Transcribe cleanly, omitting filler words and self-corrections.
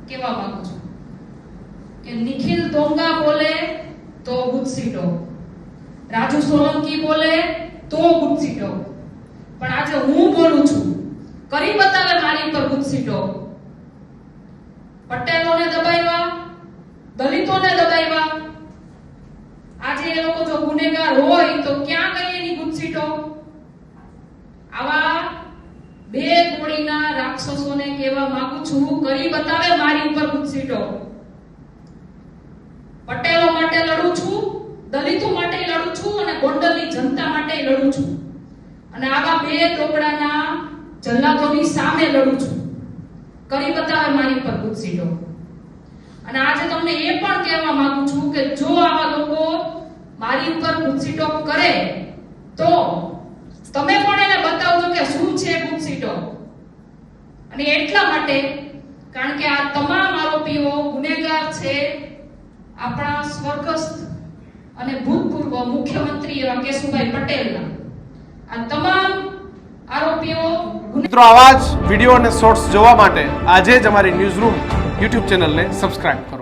કહેવા માંગુ છું કે નિખિલ દોંગા બોલે તો ગુસ્સીટો, રાજુ સોલંકી બોલે તો ગુસ્સીટો, પણ આજે હું બોલું છું, કરી બતાવે મારી પર ગુસ્સીટો. પટેલોને દબાવ્યા, દલિતોને દબાવ્યા. આજે એ લોકો જો ગુનેગાર હોય તો ક્યાં ગઈ એની ગુસ્સીટો? આવા બે ગોળીના રાક્ષસોને કહેવા માંગુ છું, કરી બતાવે મારી ઉપર ગુસ્સીટો. પટેલો માટે લડું છું, દલિતો માટે લડું છું અને ગોંડલની જનતા માટે લડું છું. અને આવા બે ટોકડાના જલ્લાદોની સામે લડું છું. કરી બતાવે મારી પર ગુસ્સીટો. અને આજે તમને એ પણ કહેવા માંગુ છું કે જો આવા લોકો મારી ઉપર ગુસ્સીટો કરે તો તમે પણ એને બતાવજો કે શું છે ગુસ્સીટો. અને એટલા માટે કારણ કે આ તમામ આરોપીઓ ગુનેગાર છે આપણા સ્વર્ગસ્થ અને ભૂતપૂર્વ મુખ્યમંત્રી એવા કેશુભાઈ પટેલના. આ તમામ આરોપીઓ. મિત્રો, આવા જ વિડીયો અને શોર્ટ્સ જોવા માટે આજે જ અમારી ન્યૂઝ રૂમ યુટ્યુબ ચેનલને સબસ્ક્રાઇબ કરો.